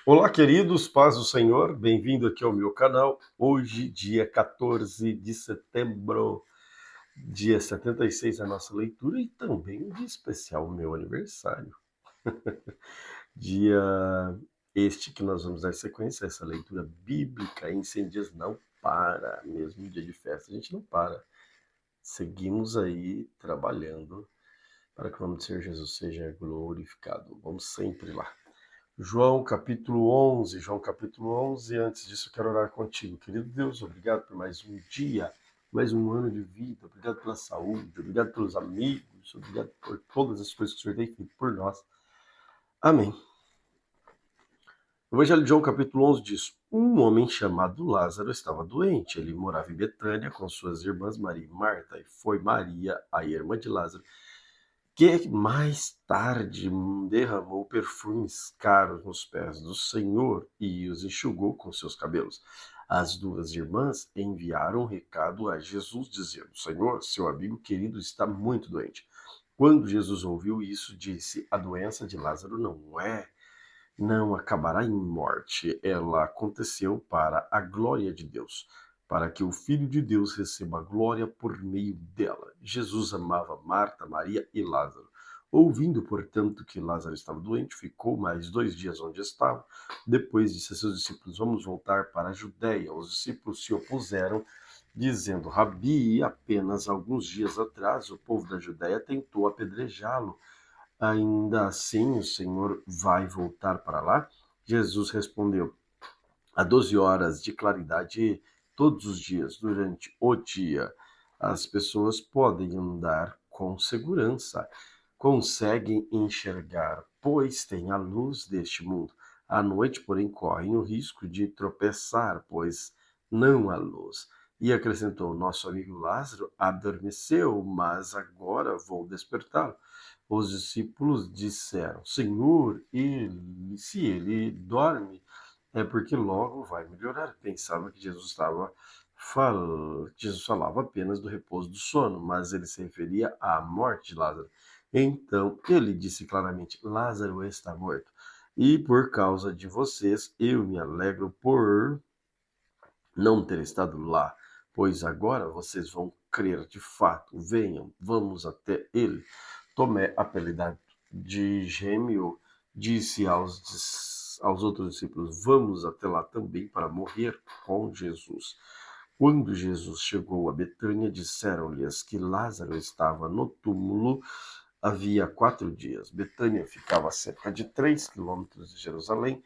Olá, queridos, paz do Senhor, bem-vindo aqui ao meu canal. Hoje, dia 14 de setembro, dia 76 a nossa leitura e também um dia especial, o meu aniversário. Dia este que nós vamos dar sequência a essa leitura bíblica em 100 dias não para, mesmo dia de festa a gente não para. Seguimos aí trabalhando para que o nome do Senhor Jesus seja glorificado. Vamos sempre lá. João capítulo 11, antes disso eu quero orar contigo. Querido Deus, obrigado por mais um dia, mais um ano de vida, obrigado pela saúde, obrigado pelos amigos, obrigado por todas as coisas que o Senhor tem feito por nós. Amém. O Evangelho de João capítulo 11 diz: um homem chamado Lázaro estava doente, ele morava em Betânia com suas irmãs Maria e Marta, e foi Maria, a irmã de Lázaro, que mais tarde derramou perfumes caros nos pés do Senhor e os enxugou com seus cabelos. As duas irmãs enviaram um recado a Jesus, dizendo: Senhor, seu amigo querido está muito doente. Quando Jesus ouviu isso, disse: a doença de Lázaro não acabará em morte. Ela aconteceu para a glória de Deus, para que o Filho de Deus receba a glória por meio dela. Jesus amava Marta, Maria e Lázaro. Ouvindo, portanto, que Lázaro estava doente, ficou mais 2 dias onde estava. Depois disse a seus discípulos: vamos voltar para a Judéia. Os discípulos se opuseram, dizendo: Rabi, apenas alguns dias atrás o povo da Judéia tentou apedrejá-lo. Ainda assim, o Senhor vai voltar para lá? Jesus respondeu: há 12 horas de claridade todos os dias, durante o dia. As pessoas podem andar com segurança, conseguem enxergar, pois têm a luz deste mundo. À noite, porém, correm o risco de tropeçar, pois não há luz. E acrescentou: nosso amigo Lázaro adormeceu, mas agora vou despertá-lo. Os discípulos disseram: Senhor, se ele dorme, é porque logo vai melhorar. Pensava que Jesus falava apenas do repouso do sono, mas ele se referia à morte de Lázaro. Então ele disse claramente: Lázaro está morto. E por causa de vocês, eu me alegro por não ter estado lá, pois agora vocês vão crer de fato. Venham, vamos até ele. Tomé, apelidado de Gêmeo, disse aos outros discípulos: vamos até lá também para morrer com Jesus. Quando Jesus chegou a Betânia, disseram-lhes que Lázaro estava no túmulo havia 4 dias. Betânia ficava a cerca de 3 quilômetros de Jerusalém,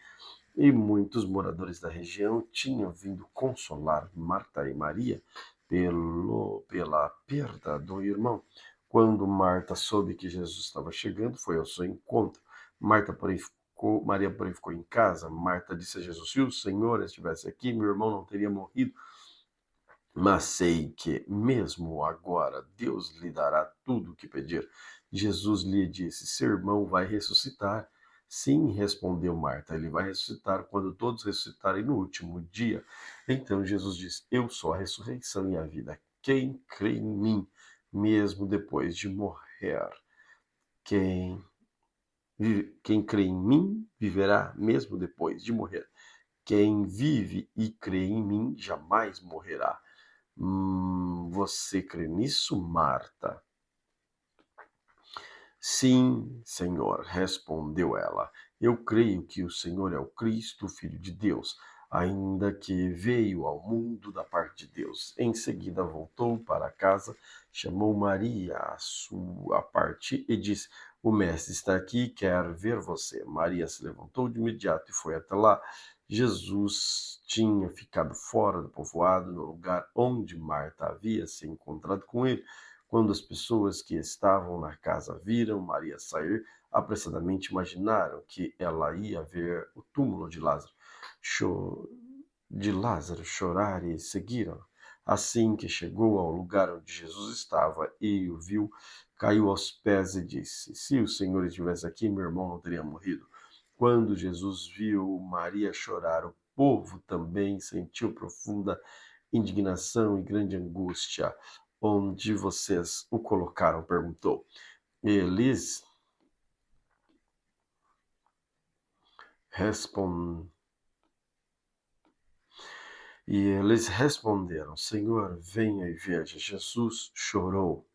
e muitos moradores da região tinham vindo consolar Marta e Maria pela perda do irmão. Quando Marta soube que Jesus estava chegando, foi ao seu encontro. Maria, porém, ficou em casa. Marta disse a Jesus: se o Senhor estivesse aqui, meu irmão não teria morrido. Mas sei que, mesmo agora, Deus lhe dará tudo o que pedir. Jesus lhe disse: seu irmão vai ressuscitar. Sim, respondeu Marta, ele vai ressuscitar quando todos ressuscitarem no último dia. Então Jesus disse: eu sou a ressurreição e a vida. Quem crê em mim, mesmo depois de morrer, quem, quem crê em mim, viverá mesmo depois de morrer. Quem vive e crê em mim jamais morrerá. Você crê nisso, Marta? Sim, Senhor, respondeu ela. Eu creio que o Senhor é o Cristo, o Filho de Deus, ainda que veio ao mundo da parte de Deus. Em seguida voltou para casa, chamou Maria à sua parte e disse: o mestre está aqui, quer ver você. Maria se levantou de imediato e foi até lá. Jesus tinha ficado fora do povoado, no lugar onde Marta havia se encontrado com ele. Quando as pessoas que estavam na casa viram Maria sair, apressadamente imaginaram que ela ia ver o túmulo de Lázaro chorar e seguiram. Assim que chegou ao lugar onde Jesus estava e o viu, caiu aos pés e disse: se o Senhor estivesse aqui, meu irmão não teria morrido. Quando Jesus viu Maria chorar, o povo também sentiu profunda indignação e grande angústia. Onde vocês o colocaram? Perguntou. Eles E eles responderam: Senhor, venha e veja. Jesus chorou.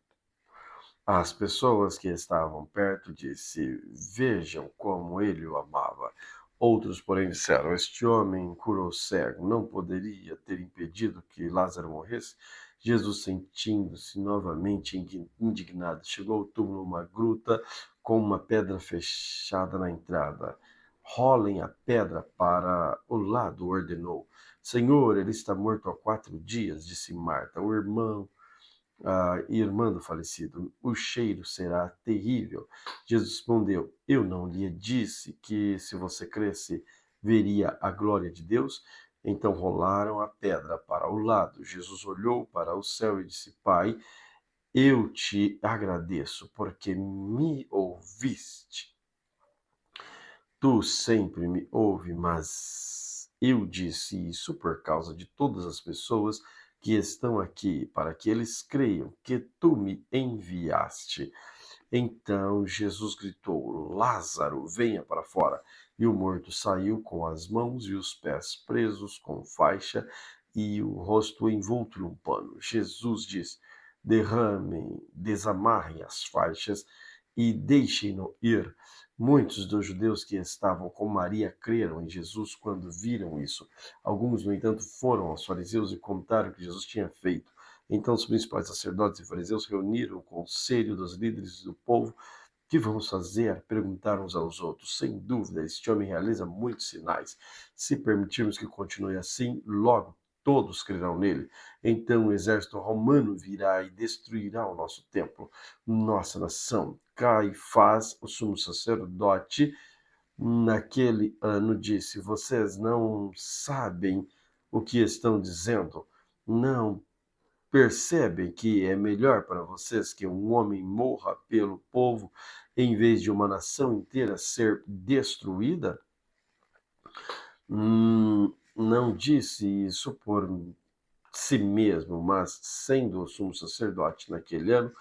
As pessoas que estavam perto disse: Vejam como ele o amava. Outros, porém, disseram: Este homem curou o cego, não poderia ter impedido que Lázaro morresse? Jesus, sentindo-se novamente indignado, chegou ao túmulo, uma gruta com uma pedra fechada na entrada. Rolem a pedra para o lado, ordenou. Senhor, ele está morto há 4 dias, disse Marta. O irmão a irmã do falecido, o cheiro será terrível. Jesus respondeu: Eu não lhe disse que se você cresce, veria a glória de Deus? Então rolaram a pedra para o lado. Jesus olhou para o céu e disse: Pai, eu te agradeço porque me ouviste. Tu sempre me ouve, mas eu disse isso por causa de todas as pessoas que estão aqui, para que eles creiam que tu me enviaste. Então Jesus gritou: Lázaro, venha para fora. E o morto saiu com as mãos e os pés presos com faixa e o rosto envolto num pano. Jesus disse: desamarrem as faixas e deixem-no ir. Muitos dos judeus que estavam com Maria creram em Jesus quando viram isso. Alguns, no entanto, foram aos fariseus e contaram o que Jesus tinha feito. Então os principais sacerdotes e fariseus reuniram o conselho dos líderes do povo. Que vamos fazer? Perguntaram uns aos outros. Sem dúvida, este homem realiza muitos sinais. Se permitirmos que continue assim, logo todos crerão nele. Então o exército romano virá e destruirá o nosso templo, nossa nação. Caifás, o sumo sacerdote, naquele ano disse: Vocês não sabem o que estão dizendo? Não percebem que é melhor para vocês que um homem morra pelo povo em vez de uma nação inteira ser destruída? Não disse isso por si mesmo, mas, sendo o sumo sacerdote naquele ano,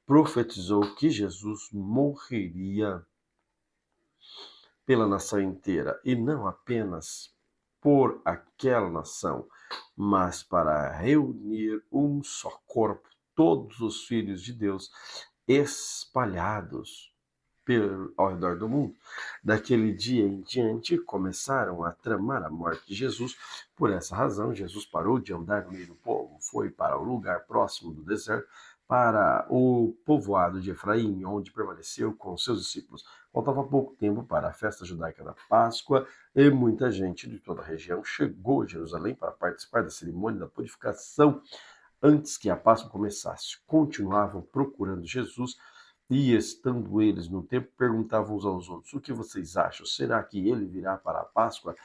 profetizou que Jesus morreria pela nação inteira, e não apenas por aquela nação, mas para reunir um só corpo, todos os filhos de Deus espalhados ao redor do mundo. Daquele dia em diante, começaram a tramar a morte de Jesus. Por essa razão, Jesus parou de andar no meio do povo, foi para o lugar próximo do deserto, para o povoado de Efraim, onde permaneceu com seus discípulos. Faltava pouco tempo para a festa judaica da Páscoa e muita gente de toda a região chegou a Jerusalém para participar da cerimônia da purificação. Antes que a Páscoa começasse, continuavam procurando Jesus e, estando eles no templo, perguntavam uns aos outros: O que vocês acham? Será que ele virá para a Páscoa?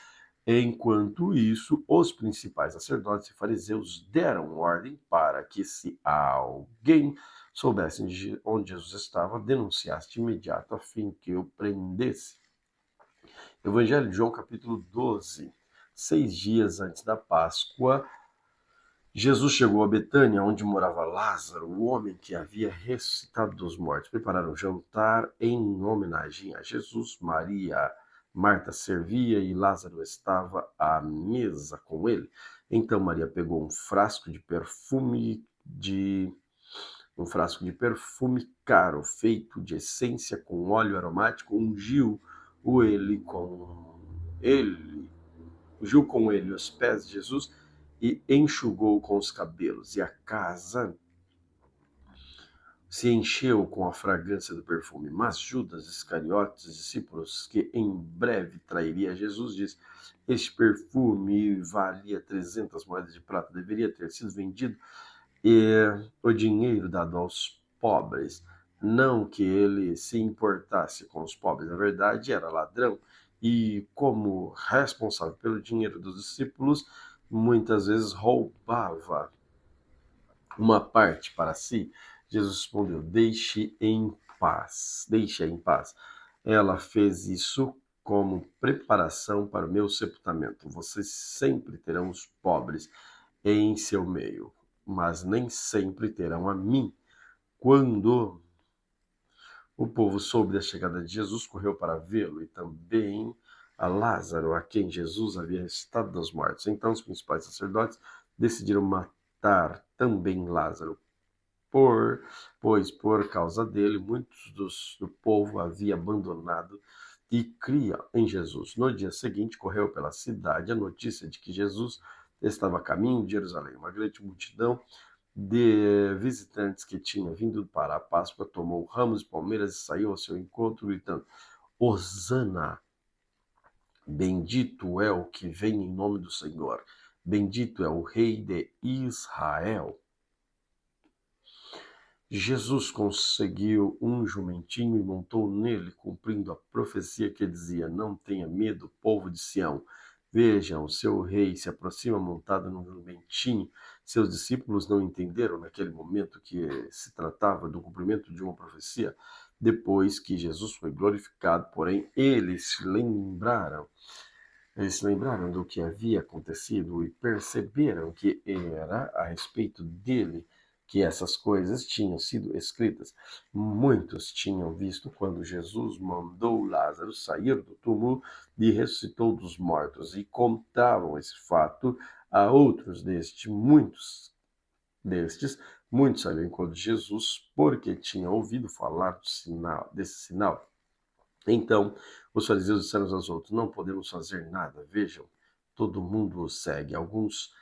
Enquanto isso, os principais sacerdotes e fariseus deram ordem para que, se alguém soubesse onde Jesus estava, denunciasse de imediato a fim que o prendesse. Evangelho de João, capítulo 12. 6 dias antes da Páscoa, Jesus chegou a Betânia, onde morava Lázaro, o homem que havia ressuscitado dos mortos. Prepararam um jantar em homenagem a Jesus. Marta servia e Lázaro estava à mesa com ele. Então Maria pegou um frasco de perfume caro, feito de essência com óleo aromático, ungiu com ele os pés de Jesus e enxugou com os cabelos. E a casa se encheu com a fragrância do perfume. Mas Judas Iscariotes, discípulos que em breve trairia Jesus, disse: Este perfume valia 300 moedas de prata, deveria ter sido vendido e o dinheiro dado aos pobres. Não que ele se importasse com os pobres, na verdade era ladrão, e como responsável pelo dinheiro dos discípulos, muitas vezes roubava uma parte para si. Jesus respondeu: deixe-a em paz. Ela fez isso como preparação para o meu sepultamento. Vocês sempre terão os pobres em seu meio, mas nem sempre terão a mim. Quando o povo soube da chegada de Jesus, correu para vê-lo, e também a Lázaro, a quem Jesus havia ressuscitado dos mortos. Então os principais sacerdotes decidiram matar também Lázaro, pois por causa dele muitos do povo havia abandonado e cria em Jesus. No dia seguinte, correu pela cidade a notícia de que Jesus estava a caminho de Jerusalém. Uma grande multidão de visitantes que tinha vindo para a Páscoa tomou ramos de palmeiras e saiu ao seu encontro, gritando: Hosana! Bendito é o que vem em nome do Senhor. Bendito é o Rei de Israel. Jesus conseguiu um jumentinho e montou nele, cumprindo a profecia que dizia: Não tenha medo, povo de Sião. Vejam, o seu rei se aproxima montado num jumentinho. Seus discípulos não entenderam naquele momento que se tratava do cumprimento de uma profecia. Depois que Jesus foi glorificado, porém, eles se lembraram do que havia acontecido e perceberam que era a respeito dele que essas coisas tinham sido escritas. Muitos tinham visto quando Jesus mandou Lázaro sair do túmulo e ressuscitou dos mortos, e contavam esse fato a outros muitos saíram enquanto Jesus, porque tinham ouvido falar desse sinal. Então os fariseus disseram uns aos outros: Não podemos fazer nada. Vejam, todo mundo os segue. Alguns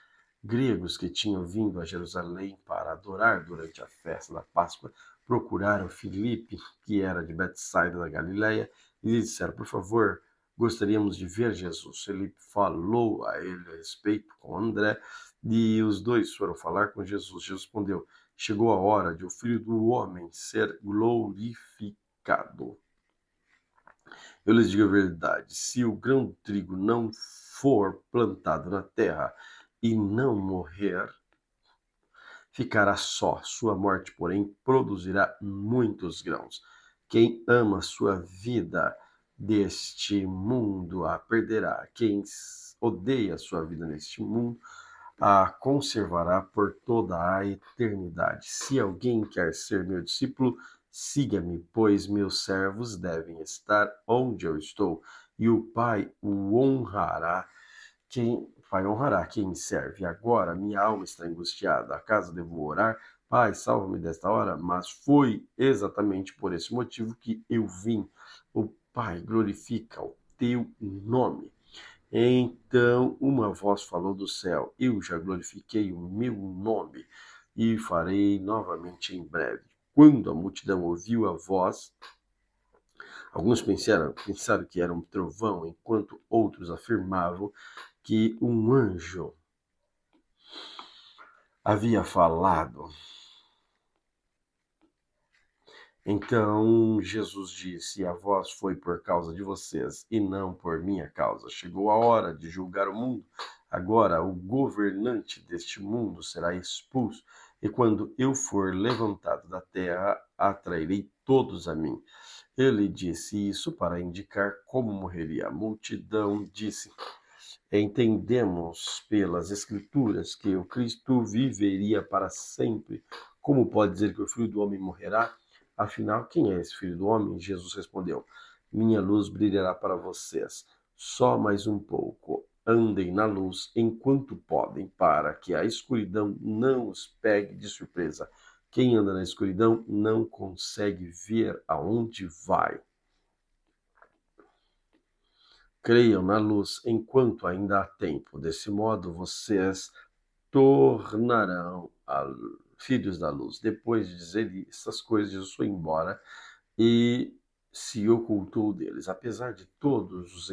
gregos que tinham vindo a Jerusalém para adorar durante a festa da Páscoa procuraram Filipe, que era de Betsaida da Galileia, e lhe disseram: Por favor, gostaríamos de ver Jesus. Filipe falou a ele a respeito com André, e os dois foram falar com Jesus. Jesus respondeu: Chegou a hora de o Filho do Homem ser glorificado. Eu lhes digo a verdade: se o grão de trigo não for plantado na terra e não morrer, ficará só. Sua morte, porém, produzirá muitos grãos. Quem ama sua vida deste mundo a perderá. Quem odeia sua vida neste mundo a conservará por toda a eternidade. Se alguém quer ser meu discípulo, siga-me, pois meus servos devem estar onde eu estou, e o Pai honrará quem me serve. Agora minha alma está angustiada. Acaso devo orar? Pai, salva-me desta hora. Mas foi exatamente por esse motivo que eu vim. O Pai glorifica o teu nome. Então uma voz falou do céu: Eu já glorifiquei o meu nome e farei novamente em breve. Quando a multidão ouviu a voz, alguns pensaram que era um trovão, enquanto outros afirmavam que um anjo havia falado. Então Jesus disse: A voz foi por causa de vocês e não por minha causa. Chegou a hora de julgar o mundo. Agora o governante deste mundo será expulso, e quando eu for levantado da terra, atrairei todos a mim. Ele disse isso para indicar como morreria. A multidão disse: Entendemos pelas Escrituras que o Cristo viveria para sempre. Como pode dizer que o Filho do Homem morrerá? Afinal, quem é esse Filho do Homem? Jesus respondeu: Minha luz brilhará para vocês. Só mais um pouco. Andem na luz enquanto podem, para que a escuridão não os pegue de surpresa. Quem anda na escuridão não consegue ver aonde vai. Creiam na luz enquanto ainda há tempo. Desse modo, vocês tornarão filhos da luz. Depois de dizer essas coisas, Jesus foi embora e se ocultou deles. Apesar de todos os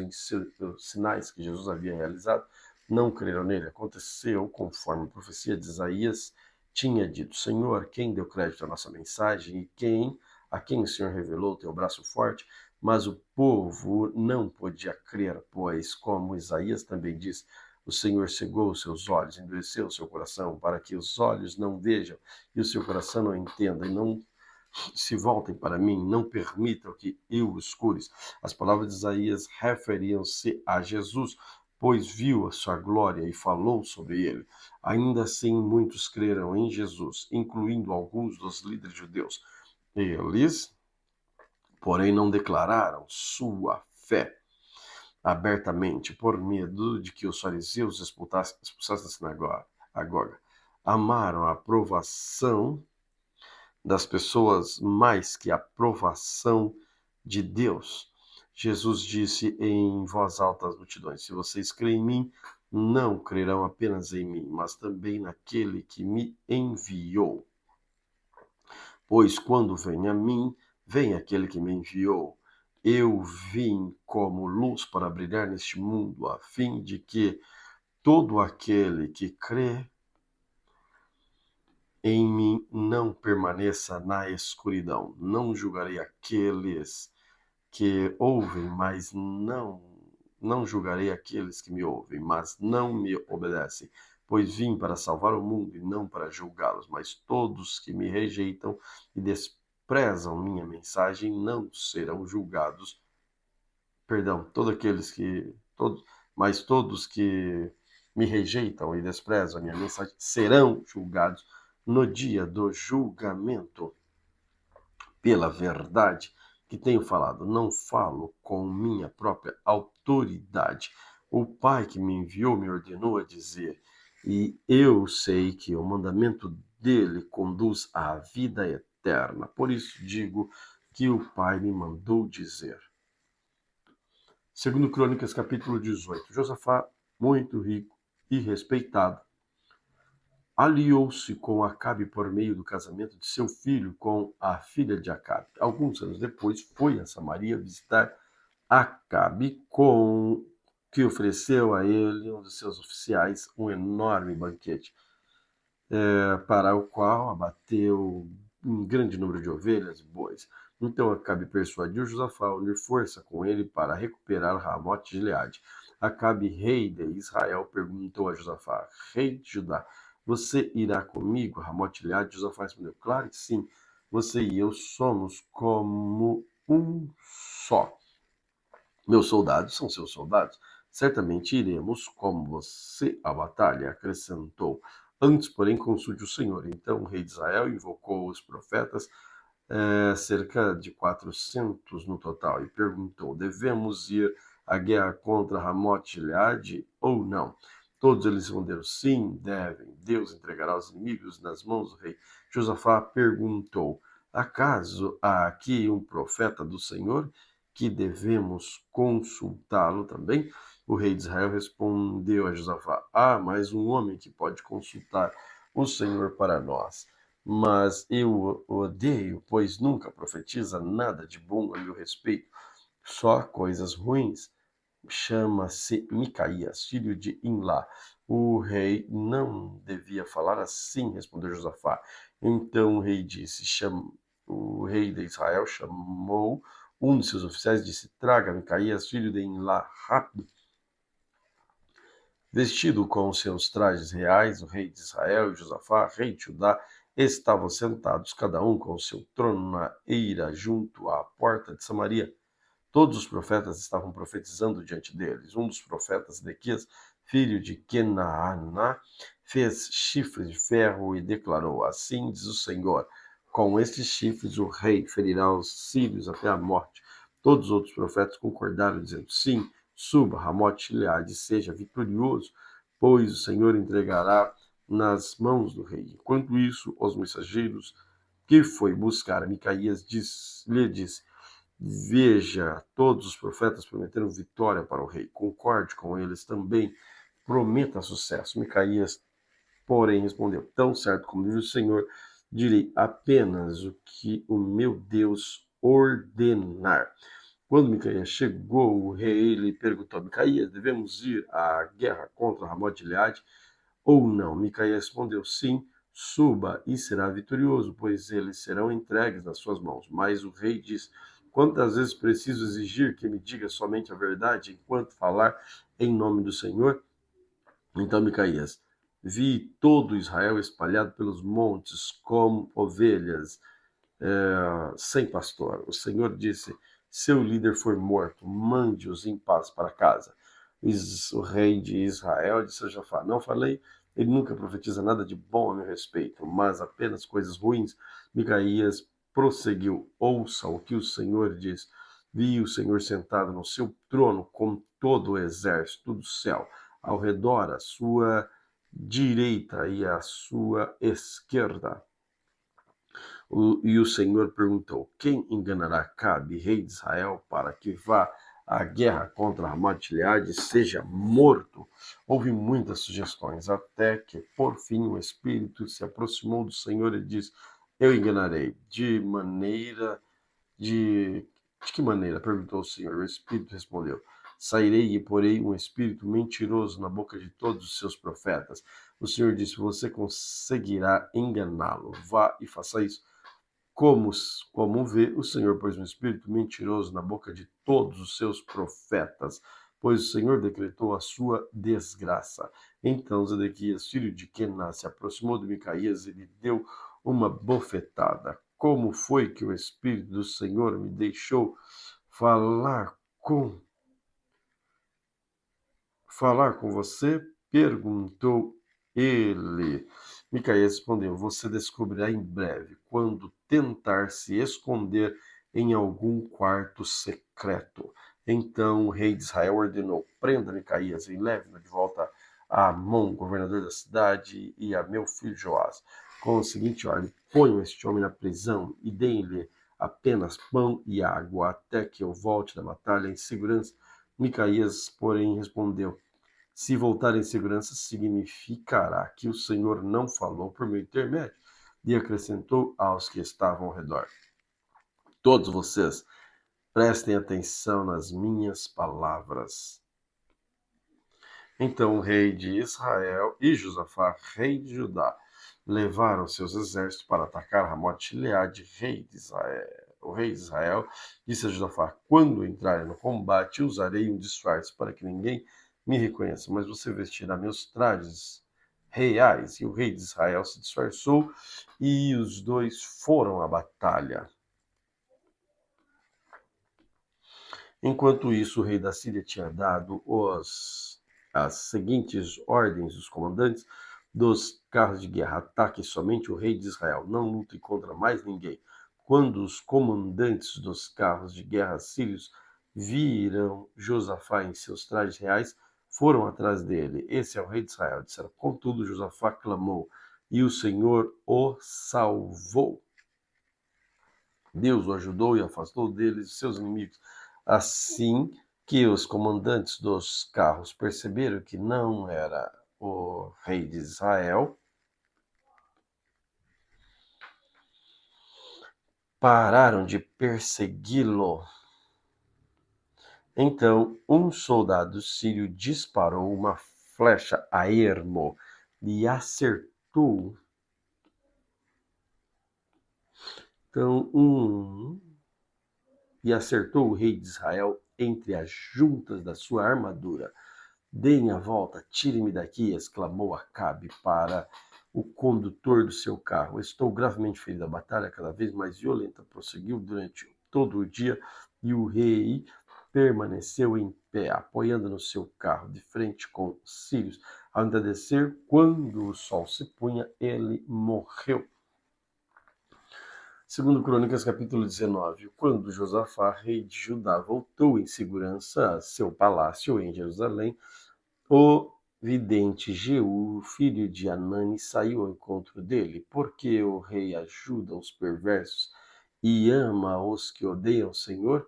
sinais que Jesus havia realizado, não creram nele. Aconteceu conforme a profecia de Isaías tinha dito: Senhor, quem deu crédito à nossa mensagem e a quem o Senhor revelou o teu braço forte? Mas o povo não podia crer, pois, como Isaías também diz, o Senhor cegou os seus olhos, endureceu o seu coração, para que os olhos não vejam e o seu coração não entenda, e não se voltem para mim, não permitam que eu os cure. As palavras de Isaías referiam-se a Jesus, pois viu a sua glória e falou sobre ele. Ainda assim, muitos creram em Jesus, incluindo alguns dos líderes judeus. Eles, porém, não declararam sua fé. abertamente, por medo de que os fariseus expulsassem da sinagoga. Agora, amaram a aprovação das pessoas mais que a aprovação de Deus. Jesus disse em voz alta às multidões: se vocês creem em mim, não crerão apenas em mim, mas também naquele que me enviou. Pois quando vem a mim, vem aquele que me enviou. Eu vim como luz para brilhar neste mundo, a fim de que todo aquele que crê em mim não permaneça na escuridão. Não julgarei aqueles que ouvem, mas não julgarei aqueles que me ouvem, mas não me obedecem. Pois vim para salvar o mundo e não para julgá-los, mas todos que me rejeitam e desprezam minha mensagem não serão julgados. Perdão, mas todos que me rejeitam e desprezam a minha mensagem serão julgados no dia do julgamento. Pela verdade que tenho falado, não falo com minha própria autoridade. O Pai que me enviou me ordenou a dizer, e eu sei que o mandamento dele conduz à vida eterna. Por isso digo que o Pai me mandou dizer. Segundo Crônicas, capítulo 18. Josafá, muito rico e respeitado, aliou-se com Acabe por meio do casamento de seu filho com a filha de Acabe. Alguns anos depois, foi a Samaria visitar Acabe, que ofereceu a ele, um dos seus oficiais, um enorme banquete, para o qual abateu um grande número de ovelhas e bois. Então Acabe persuadiu Josafá a unir força com ele para recuperar Ramote de Gileade. Acabe, rei de Israel, perguntou a Josafá, rei de Judá, você irá comigo a Ramote de Gileade? Josafá respondeu, claro que sim, você e eu somos como um só. Meus soldados são seus soldados. Certamente iremos como você à batalha, acrescentou. Antes, porém, consulte o Senhor. Então o rei de Israel invocou os profetas, cerca de 400 no total, e perguntou, devemos ir à guerra contra Ramote e Gileade ou não? Todos eles responderam, sim, devem. Deus entregará os inimigos nas mãos do rei. Josafá perguntou, acaso há aqui um profeta do Senhor que devemos consultá-lo também? O rei de Israel respondeu a Josafá, há mais um homem que pode consultar o Senhor para nós. Mas eu o odeio, pois nunca profetiza nada de bom a meu respeito, só coisas ruins. Chama-se Micaías, filho de Imlá. O rei não devia falar assim, respondeu Josafá. Então o rei o rei de Israel chamou um de seus oficiais e disse, traga Micaías, filho de Imlá, rápido. Vestido com seus trajes reais, o rei de Israel e Josafá, rei de Judá, estavam sentados, cada um com seu trono na eira junto à porta de Samaria. Todos os profetas estavam profetizando diante deles. Um dos profetas, Zedequias, filho de Kenaaná, fez chifres de ferro e declarou, assim diz o Senhor, com estes chifres o rei ferirá os sírios até a morte. Todos os outros profetas concordaram, dizendo, sim, suba, Ramote Gileade, seja vitorioso, pois o Senhor entregará nas mãos do rei. Enquanto isso, os mensageiros que foi buscar a Micaías lhe disse, veja, todos os profetas prometeram vitória para o rei. Concorde com eles também, prometa sucesso. Micaías, porém, respondeu, tão certo como diz o Senhor, direi apenas o que o meu Deus ordenar. Quando Micaías chegou, o rei lhe perguntou, Micaías, devemos ir à guerra contra Ramote de Gileade ou não? Micaías respondeu, sim, suba e será vitorioso, pois eles serão entregues nas suas mãos. Mas o rei disse, quantas vezes preciso exigir que me diga somente a verdade enquanto falar em nome do Senhor? Então Micaías, vi todo Israel espalhado pelos montes como ovelhas sem pastor. O Senhor disse, seu líder foi morto, mande-os em paz para casa. O rei de Israel disse a Jafá, não falei, ele nunca profetiza nada de bom a meu respeito, mas apenas coisas ruins. Micaías prosseguiu, ouça o que o Senhor diz. Vi o Senhor sentado no seu trono com todo o exército do céu ao redor, à sua direita e à sua esquerda. E o Senhor perguntou: quem enganará Acabe, rei de Israel, para que vá à guerra contra Ramate-Gileade e seja morto? Houve muitas sugestões, até que, por fim, o Espírito se aproximou do Senhor e disse: eu enganarei. De que maneira? Perguntou o Senhor. O Espírito respondeu: sairei e porei um espírito mentiroso na boca de todos os seus profetas. O Senhor disse: você conseguirá enganá-lo. Vá e faça isso. Como vê, o Senhor pôs um espírito mentiroso na boca de todos os seus profetas, pois o Senhor decretou a sua desgraça. Então Zedequias, filho de Kenaz, se aproximou de Micaías e lhe deu uma bofetada. Como foi que o Espírito do Senhor me deixou falar com você? Perguntou ele. Micaías respondeu: você descobrirá em breve, quando tentar se esconder em algum quarto secreto. Então o rei de Israel ordenou: prenda Micaías e leve-no de volta a Amon, governador da cidade, e a meu filho Joás. Com a seguinte ordem: ponham este homem na prisão e deem-lhe apenas pão e água, até que eu volte da batalha em segurança. Micaías, porém, respondeu: se voltar em segurança, significará que o Senhor não falou por meu intermédio. E acrescentou aos que estavam ao redor: todos vocês, prestem atenção nas minhas palavras. Então o rei de Israel e Josafá, rei de Judá, levaram seus exércitos para atacar Ramote-Gileade, rei de Israel. O rei de Israel disse a Josafá: quando entrarem no combate, usarei um disfarce para que ninguém me reconheça, mas você vestirá meus trajes reais. E o rei de Israel se disfarçou e os dois foram à batalha. Enquanto isso, o rei da Síria tinha dado as seguintes ordens dos comandantes dos carros de guerra: ataque somente o rei de Israel, não lute contra mais ninguém. Quando os comandantes dos carros de guerra sírios viram Josafá em seus trajes reais, foram atrás dele. Esse é o rei de Israel, disseram. Contudo, Josafá clamou, e o Senhor o salvou. Deus o ajudou e afastou deles os seus inimigos. Assim que os comandantes dos carros perceberam que não era o rei de Israel, pararam de persegui-lo. Então, um soldado sírio disparou uma flecha a ermo e acertou. Acertou o rei de Israel entre as juntas da sua armadura. Deem a volta, tire-me daqui, exclamou Acabe para o condutor do seu carro. Estou gravemente ferido. A batalha, cada vez mais violenta, prosseguiu durante todo o dia e o rei permaneceu em pé, apoiando no seu carro, de frente com os sírios. Ao entardecer, quando o sol se punha, ele morreu. Segundo Crônicas, capítulo 19. Quando Josafá, rei de Judá, voltou em segurança a seu palácio em Jerusalém, o vidente Jeú, filho de Anani, saiu ao encontro dele, porque o rei ajuda os perversos e ama os que odeiam o Senhor.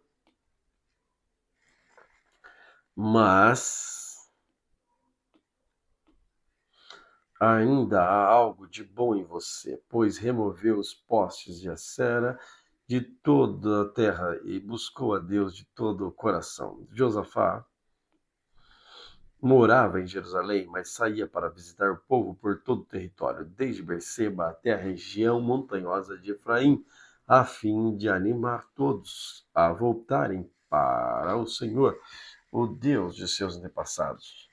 Mas ainda há algo de bom em você, pois removeu os postes de Acera de toda a terra e buscou a Deus de todo o coração. Josafá morava em Jerusalém, mas saía para visitar o povo por todo o território, desde Berseba até a região montanhosa de Efraim, a fim de animar todos a voltarem para o Senhor, o Deus de seus antepassados.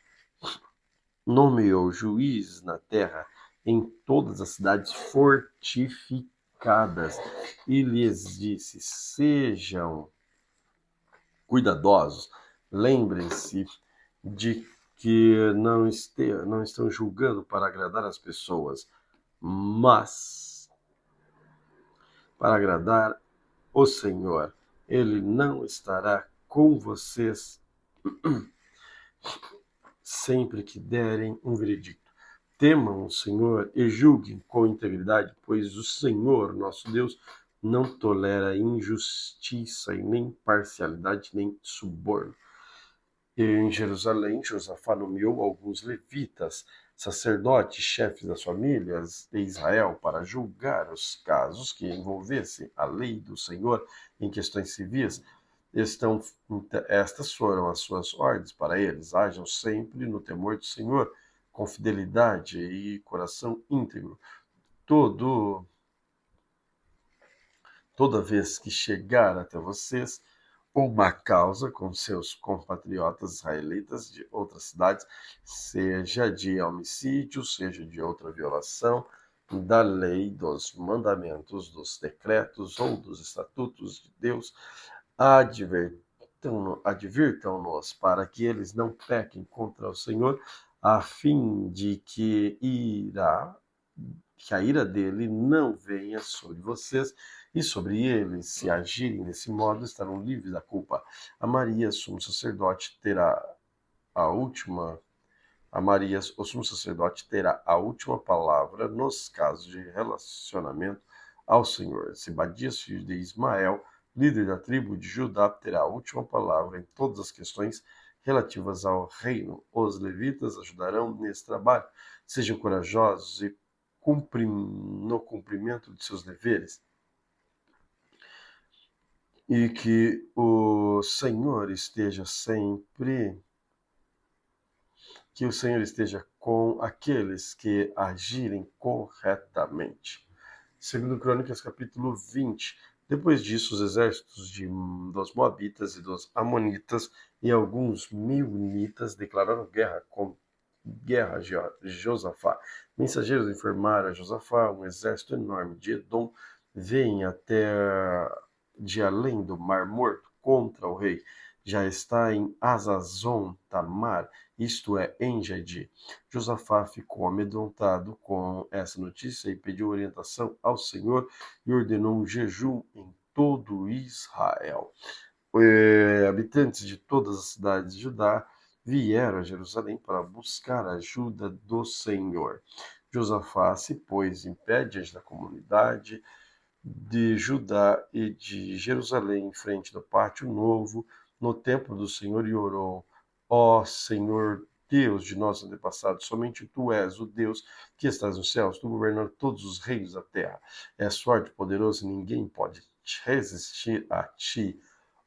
Nomeou juízes na terra em todas as cidades fortificadas e lhes disse: sejam cuidadosos, lembrem-se de que não estão julgando para agradar as pessoas, mas para agradar o Senhor. Ele não estará com vocês sempre que derem um veredicto. Temam o Senhor e julguem com integridade, pois o Senhor, nosso Deus, não tolera injustiça e nem parcialidade, nem suborno. E em Jerusalém, Josafá nomeou alguns levitas, sacerdotes, chefes das famílias de Israel, para julgar os casos que envolvessem a lei do Senhor em questões civis. Estas foram as suas ordens para eles. Hajam sempre no temor do Senhor, com fidelidade e coração íntegro. Toda vez que chegar até vocês uma causa com seus compatriotas israelitas de outras cidades, seja de homicídio, seja de outra violação da lei, dos mandamentos, dos decretos ou dos estatutos de Deus, advirtam-nos para que eles não pequem contra o Senhor, a fim de que a ira dele não venha sobre vocês, e sobre eles, se agirem desse modo, estarão livres da culpa. A Maria, sumo sacerdote, terá a última o sumo sacerdote terá a última palavra nos casos de relacionamento ao Senhor. Sebadias, filho de Ismael, líder da tribo de Judá, terá a última palavra em todas as questões relativas ao reino. Os levitas ajudarão nesse trabalho. Sejam corajosos e no cumprimento de seus deveres. E que o Senhor esteja com aqueles que agirem corretamente. Segundo Crônicas, capítulo 20. Depois disso, os exércitos dos Moabitas e dos Amonitas e alguns Meunitas declararam guerra a Josafá. Mensageiros informaram a Josafá: um exército enorme de Edom vem até de além do Mar Morto contra o rei. Já está em Azazon Tamar, isto é, em Gedi. Josafá ficou amedrontado com essa notícia e pediu orientação ao Senhor e ordenou um jejum em todo Israel. Habitantes de todas as cidades de Judá vieram a Jerusalém para buscar a ajuda do Senhor. Josafá se pôs em pé diante da comunidade de Judá e de Jerusalém, em frente do pátio novo, no templo do Senhor, e orou: ó Senhor, Deus de nossos antepassados, somente tu és o Deus que estás nos céus, tu governas todos os reinos da terra. És forte e poderoso, e ninguém pode resistir a ti.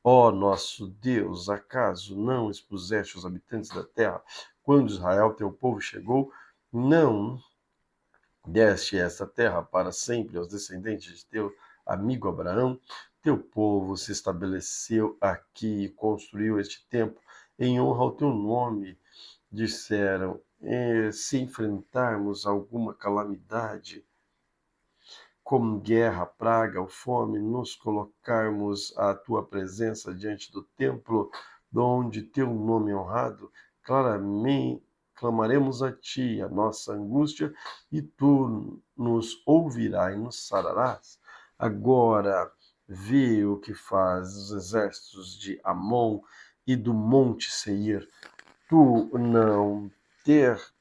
Ó nosso Deus, acaso não expuseste os habitantes da terra quando Israel, teu povo, chegou? Não deste esta terra para sempre aos descendentes de teu amigo Abraão? Teu povo se estabeleceu aqui e construiu este templo em honra ao teu nome. Disseram: se enfrentarmos alguma calamidade, como guerra, praga ou fome, nos colocarmos à tua presença diante do templo, onde teu nome é honrado, claramente clamaremos a ti a nossa angústia, e tu nos ouvirás e nos sararás. Agora vê o que faz os exércitos de Amon e do monte Seir. Tu não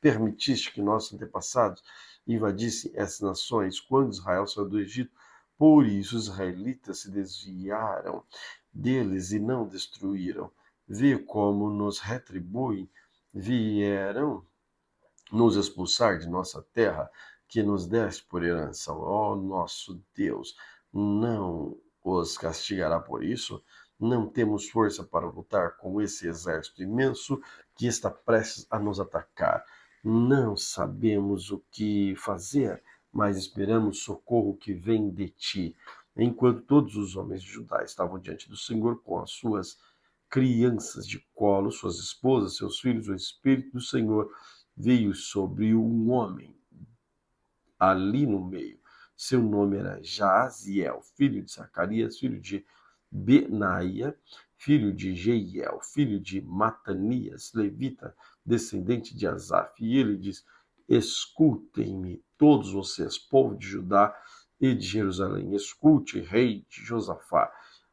permitiste que nossos antepassados invadissem essas nações quando Israel saiu do Egito. Por isso os israelitas se desviaram deles e não destruíram. Vê como nos retribuem. Vieram nos expulsar de nossa terra, que nos deste por herança. Ó nosso Deus, não os castigará por isso? Não temos força para lutar com esse exército imenso que está prestes a nos atacar. Não sabemos o que fazer, mas esperamos socorro que vem de ti. Enquanto todos os homens de Judá estavam diante do Senhor com as suas crianças de colo, suas esposas, seus filhos, o Espírito do Senhor veio sobre um homem ali no meio. Seu nome era Jaziel, filho de Zacarias, filho de Benaia, filho de Jeiel, filho de Matanias, levita, descendente de Asaf. E ele diz: escutem-me, todos vocês, povo de Judá e de Jerusalém. Escute, rei de Josafá.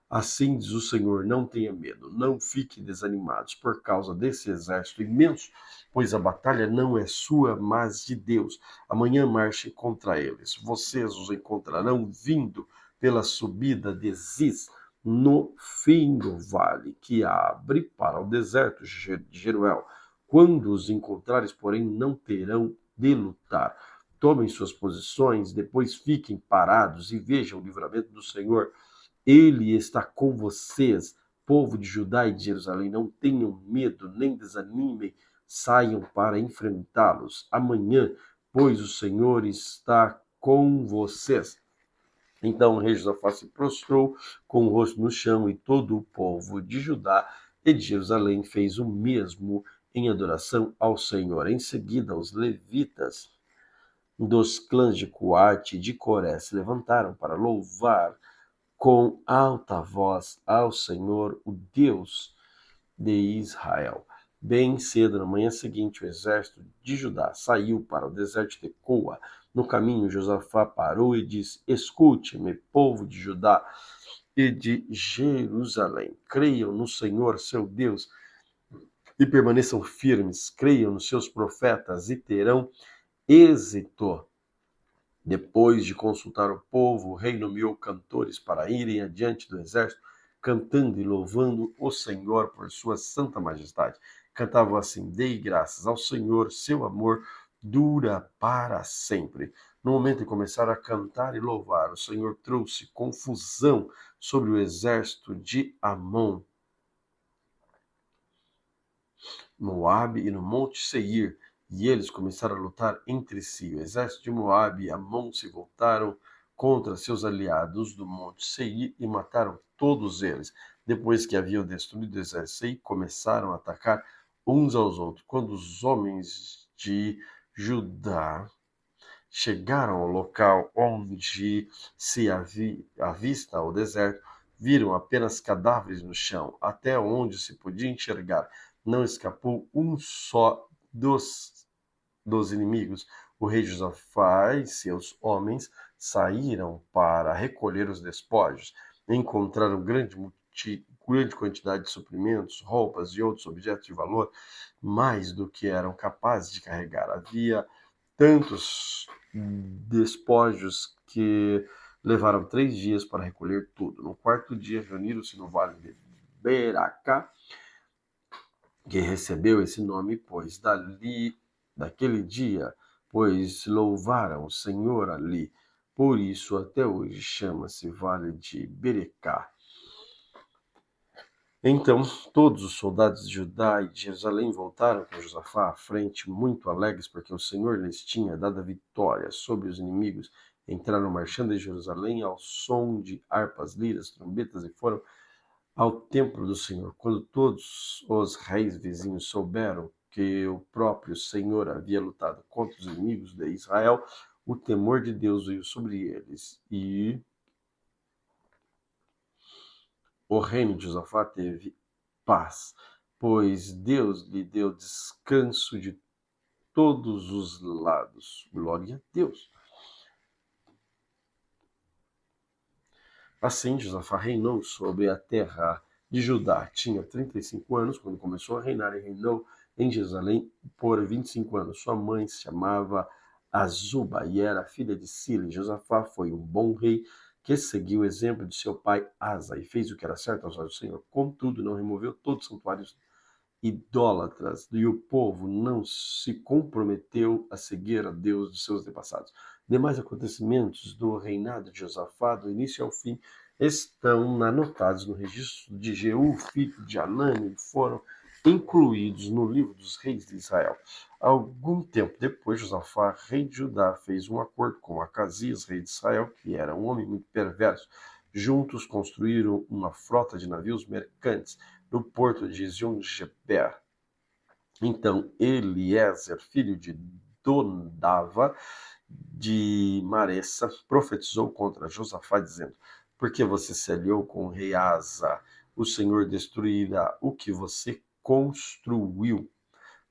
Assim diz o Senhor, não tenha medo, não fiquem desanimados por causa desse exército imenso, pois a batalha não é sua, mas de Deus. Amanhã marchem contra eles. Vocês os encontrarão vindo pela subida de Ziz, no fim do vale, que abre para o deserto de Jeruel. Quando os encontrares, porém, não terão de lutar. Tomem suas posições, depois fiquem parados e vejam o livramento do Senhor. Ele está com vocês, povo de Judá e de Jerusalém. Não tenham medo, nem desanimem, saiam para enfrentá-los amanhã, pois o Senhor está com vocês. Então o rei Josafá se prostrou com o rosto no chão, e todo o povo de Judá e de Jerusalém fez o mesmo em adoração ao Senhor. Em seguida, os levitas dos clãs de Coate e de Coré se levantaram para louvar com alta voz ao Senhor, o Deus de Israel. Bem cedo, na manhã seguinte, o exército de Judá saiu para o deserto de Tecoa. No caminho, Josafá parou e disse: Escute-me, povo de Judá e de Jerusalém. Creiam no Senhor, seu Deus, e permaneçam firmes. Creiam nos seus profetas e terão êxito. Depois de consultar o povo, o rei nomeou cantores para irem adiante do exército, cantando e louvando o Senhor por sua santa majestade. Cantavam assim: Dei graças ao Senhor, seu amor dura para sempre. No momento de começar a cantar e louvar, o Senhor trouxe confusão sobre o exército de Amon, Moabe e no monte Seir, e eles começaram a lutar entre si. O exército de Moabe e Amon se voltaram contra seus aliados do monte Seir e mataram todos eles. Depois que haviam destruído o exército de Seir, começaram a atacar uns aos outros. Quando os homens de Judá chegaram ao local onde se avista o deserto, viram apenas cadáveres no chão, até onde se podia enxergar. Não escapou um só dos inimigos. O rei Josafá e seus homens saíram para recolher os despojos. Encontraram grande quantidade de suprimentos, roupas e outros objetos de valor, mais do que eram capazes de carregar. Havia tantos despojos que levaram 3 dias para recolher tudo. No quarto dia, reuniram-se no vale de Beracá, que recebeu esse nome, pois daquele dia, pois louvaram o Senhor ali. Por isso, até hoje, chama-se Vale de Berecá. Então, todos os soldados de Judá e de Jerusalém voltaram com Josafá à frente, muito alegres, porque o Senhor lhes tinha dado a vitória sobre os inimigos. Entraram marchando em Jerusalém ao som de harpas, liras, trombetas, e foram ao templo do Senhor. Quando todos os reis vizinhos souberam que o próprio Senhor havia lutado contra os inimigos de Israel, o temor de Deus veio sobre eles, e o reino de Josafá teve paz, pois Deus lhe deu descanso de todos os lados. Glória a Deus. Assim, Josafá reinou sobre a terra de Judá. Tinha 35 anos quando começou a reinar, e reinou em Jerusalém por 25 anos. Sua mãe se chamava Azuba e era filha de Sila. Josafá foi um bom rei que seguiu o exemplo de seu pai Asa e fez o que era certo aos olhos do Senhor. Contudo, não removeu todos os santuários idólatras, e o povo não se comprometeu a seguir a Deus de seus antepassados. Demais acontecimentos do reinado de Josafá, do início ao fim, estão anotados no registro de Jeú, filho de Anani, e foram incluídos no livro dos reis de Israel. Algum tempo depois, Josafá, rei de Judá, fez um acordo com Acasias, rei de Israel, que era um homem muito perverso. Juntos construíram uma frota de navios mercantes no porto de Ezion-Geber. Então Eliezer, filho de Dodava, de Maressa, profetizou contra Josafá, dizendo: Por que você se aliou com o rei Asa? O Senhor destruirá o que você construiu.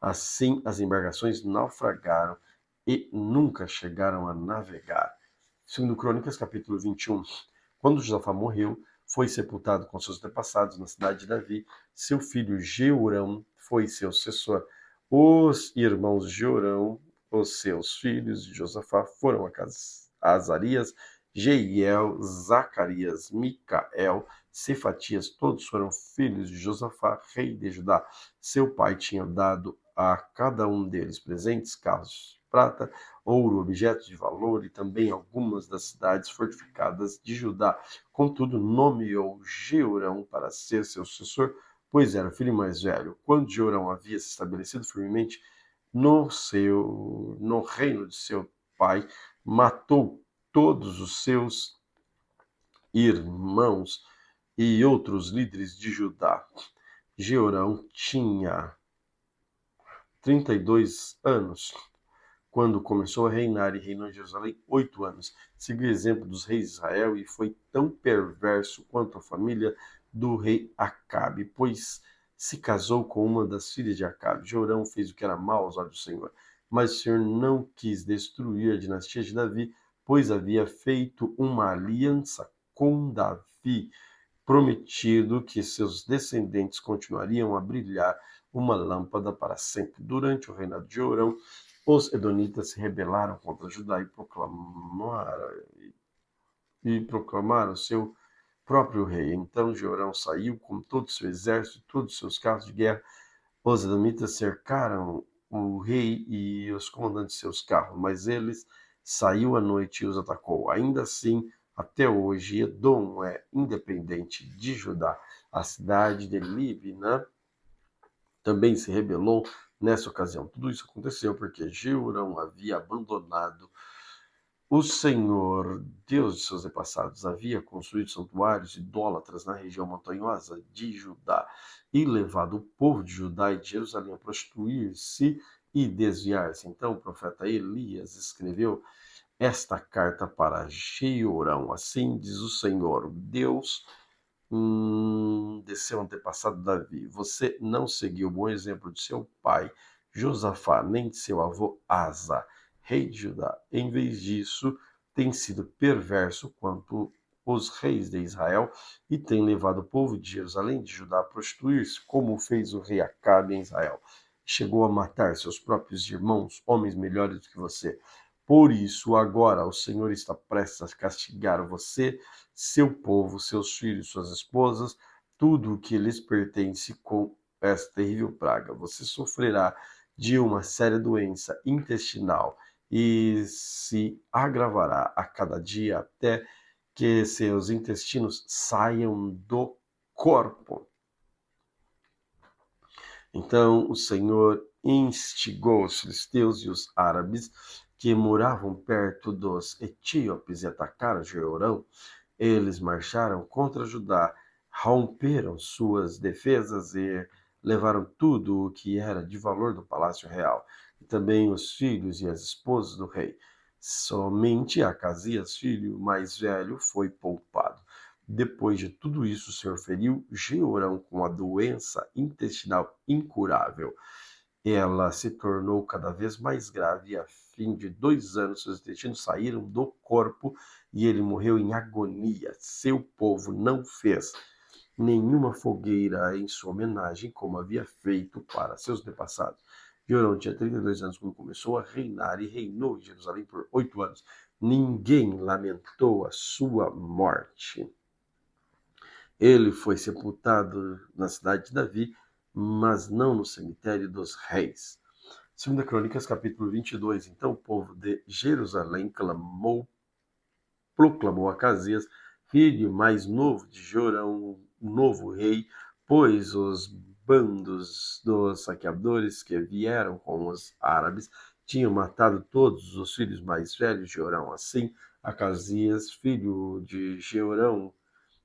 Assim as embarcações naufragaram e nunca chegaram a navegar. Segundo Crônicas, capítulo 21. Quando Josafá morreu, foi sepultado com seus antepassados na cidade de Davi. Seu filho Jeorão foi seu sucessor. Os irmãos de Jorão, os seus filhos de Josafá, foram Azarias, Jeiel, Zacarias, Micael, Cefatias, todos foram filhos de Josafá, rei de Judá. Seu pai tinha dado a cada um deles presentes, carros de prata, ouro, objetos de valor e também algumas das cidades fortificadas de Judá. Contudo, nomeou Jeorão para ser seu sucessor, pois era o filho mais velho. Quando Jeorão havia se estabelecido firmemente no reino de seu pai, matou todos os seus irmãos e outros líderes de Judá. Jeorão tinha 32 anos quando começou a reinar, e reinou em Jerusalém 8 anos. Seguiu o exemplo dos reis de Israel e foi tão perverso quanto a família do rei Acabe, pois se casou com uma das filhas de Acabe. Jorão fez o que era mal aos olhos do Senhor, mas o Senhor não quis destruir a dinastia de Davi, pois havia feito uma aliança com Davi, prometido que seus descendentes continuariam a brilhar uma lâmpada para sempre. Durante o reinado de Jorão, os edonitas se rebelaram contra Judá e proclamaram seu próprio rei. Então Jorão saiu com todo o seu exército e todos os seus carros de guerra. Os edomitas cercaram o rei e os comandantes de seus carros, mas eles saiu à noite e os atacou. Ainda assim, até hoje, Edom é independente de Judá. A cidade de Libna também se rebelou nessa ocasião. Tudo isso aconteceu porque Jeorão havia abandonado o Senhor, Deus de seus antepassados, havia construído santuários idólatras na região montanhosa de Judá e levado o povo de Judá e de Jerusalém a prostituir-se e desviar-se. Então o profeta Elias escreveu esta carta para Jeorão. Assim diz o Senhor, Deus de seu antepassado Davi. Você não seguiu o bom exemplo de seu pai Josafá, nem de seu avô Asa, rei de Judá. Em vez disso, tem sido perverso quanto os reis de Israel e tem levado o povo de Jerusalém de Judá a prostituir-se, como fez o rei Acabe em Israel. Chegou a matar seus próprios irmãos, homens melhores do que você. Por isso, agora o Senhor está prestes a castigar você, seu povo, seus filhos, suas esposas, tudo o que lhes pertence com essa terrível praga. Você sofrerá de uma séria doença intestinal e se agravará a cada dia até que seus intestinos saiam do corpo. Então o Senhor instigou os filisteus e os árabes que moravam perto dos etíopes e atacaram Jeorão. Eles marcharam contra Judá, romperam suas defesas e levaram tudo o que era de valor do palácio real, e também os filhos e as esposas do rei. Somente Acasias, filho mais velho, foi poupado. Depois de tudo isso, o Senhor feriu Jeorão com a doença intestinal incurável. Ela se tornou cada vez mais grave e, a fim de 2 anos, seus intestinos saíram do corpo e ele morreu em agonia. Seu povo não fez nenhuma fogueira em sua homenagem, como havia feito para seus antepassados. Jeorão tinha 32 anos quando começou a reinar e reinou em Jerusalém por 8 anos. Ninguém lamentou a sua morte. Ele foi sepultado na cidade de Davi, mas não no cemitério dos reis. 2 Crônicas, capítulo 22. Então o povo de Jerusalém proclamou Acasias, filho mais novo de Jorão, o novo rei, pois os bandos dos saqueadores que vieram com os árabes tinham matado todos os filhos mais velhos de Jorão. Assim, Acasias, filho de Jeorão,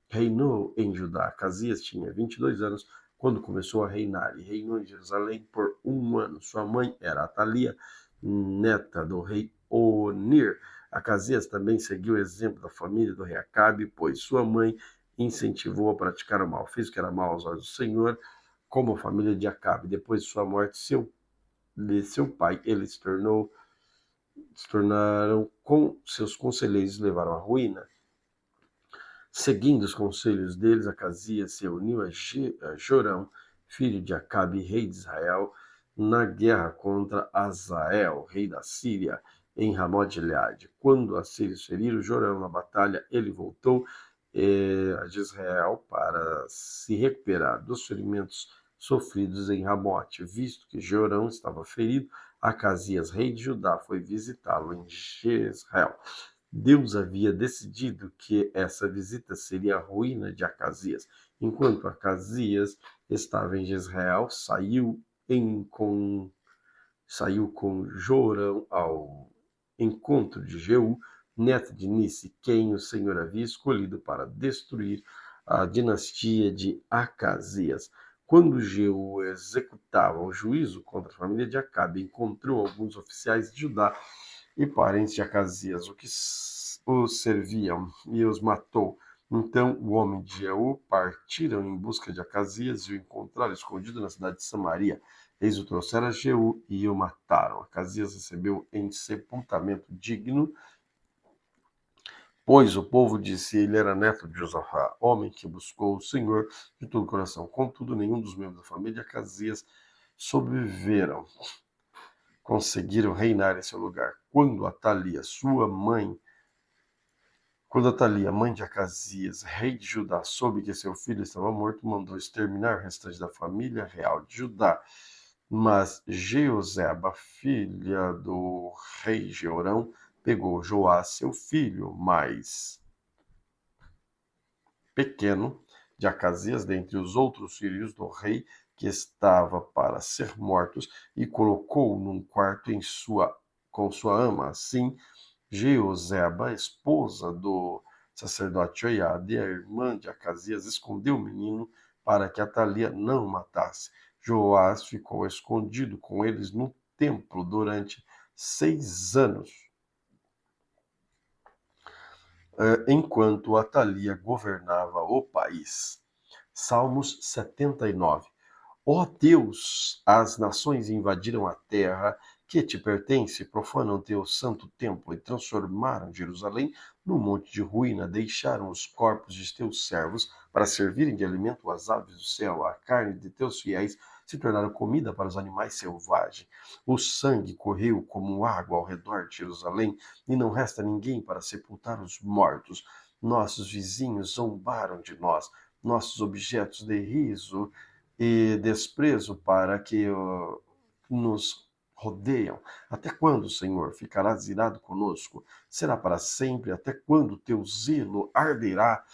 reinou em Judá. Acasias tinha 22 anos quando começou a reinar e reinou em Jerusalém por 1 ano. Sua mãe era Atalia, neta do rei Onir. Acasias também seguiu o exemplo da família do rei Acabe, pois sua mãe incentivou a praticar o mal. Fez o que era mal aos olhos do Senhor, como a família de Acabe. Depois de sua morte, de seu pai, eles se tornaram com seus conselheiros e levaram à ruína. Seguindo os conselhos deles, Acasias se uniu a Jorão, filho de Acabe, rei de Israel, na guerra contra Azael, rei da Síria, em Ramot-Gileade. Quando os sírios feriram Jorão na batalha, ele voltou a Israel para se recuperar dos ferimentos sofridos em Ramote. Visto que Jorão estava ferido, Acasias, rei de Judá, foi visitá-lo em Jezreel. Deus havia decidido que essa visita seria a ruína de Acasias. Enquanto Acasias estava em Jezreel, saiu com Jorão ao encontro de Jeú, neto de Nissi, quem o Senhor havia escolhido para destruir a dinastia de Acasias. Quando Jeú executava o juízo contra a família de Acabe, encontrou alguns oficiais de Judá e parentes de Acasias, o que os serviam, e os matou. Então o homem de Jeú partiram em busca de Acasias e o encontraram escondido na cidade de Samaria. Eis o trouxeram a Jeú e o mataram. Acasias recebeu em sepultamento digno, pois o povo disse: ele era neto de Josafá, homem que buscou o Senhor de todo o coração. Contudo, nenhum dos membros da família de Acasias sobreviveram, conseguiram reinar em seu lugar. Quando Atalia, mãe de Acasias, rei de Judá, soube que seu filho estava morto, mandou exterminar o restante da família real de Judá. Mas Jeoseba, filha do rei Jeorão, pegou Joás, seu filho mais pequeno, de Acasias, dentre os outros filhos do rei, que estava para ser mortos, e colocou-o num quarto com sua ama. Assim, Jeoseba, esposa do sacerdote Joiade, a irmã de Acasias, escondeu o menino para que Atalia não o matasse. Joás ficou escondido com eles no templo durante 6 anos, enquanto Atalia governava o país. Salmos 79. Ó Deus, as nações invadiram a terra que te pertence, profanam teu santo templo e transformaram Jerusalém num monte de ruína, deixaram os corpos de teus servos para servirem de alimento às aves do céu, a carne de teus fiéis se tornaram comida para os animais selvagens. O sangue correu como água ao redor de Jerusalém e não resta ninguém para sepultar os mortos. Nossos vizinhos zombaram de nós, nossos objetos de riso e desprezo para que nos rodeiam. Até quando, Senhor, ficarás irado conosco? Será para sempre? Até quando teu zelo arderá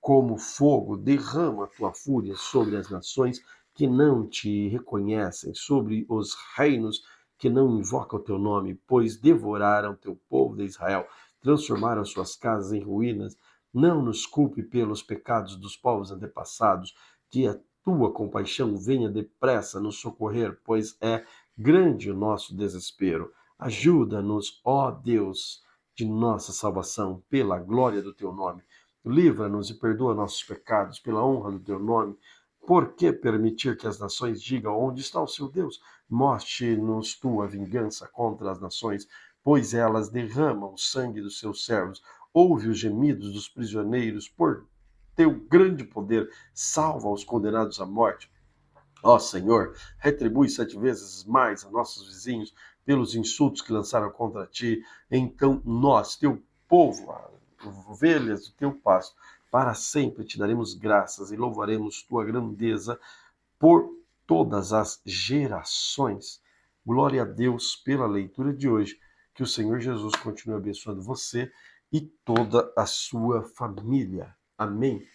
como fogo? Derrama a tua fúria sobre as nações que não te reconhecem, sobre os reinos que não invocam o teu nome, pois devoraram teu povo de Israel, transformaram suas casas em ruínas. Não nos culpe pelos pecados dos povos antepassados, que a tua compaixão venha depressa nos socorrer, pois é grande o nosso desespero. Ajuda-nos, ó Deus, de nossa salvação, pela glória do teu nome. Livra-nos e perdoa nossos pecados, pela honra do teu nome. Por que permitir que as nações digam: onde está o seu Deus? Mostre-nos tua vingança contra as nações, pois elas derramam o sangue dos seus servos. Ouve os gemidos dos prisioneiros, por teu grande poder, salva os condenados à morte. Ó Senhor, retribui 7 vezes mais a nossos vizinhos pelos insultos que lançaram contra ti. Então nós, teu povo, ovelhas do teu pasto, para sempre te daremos graças e louvaremos tua grandeza por todas as gerações. Glória a Deus pela leitura de hoje. Que o Senhor Jesus continue abençoando você e toda a sua família. Amém.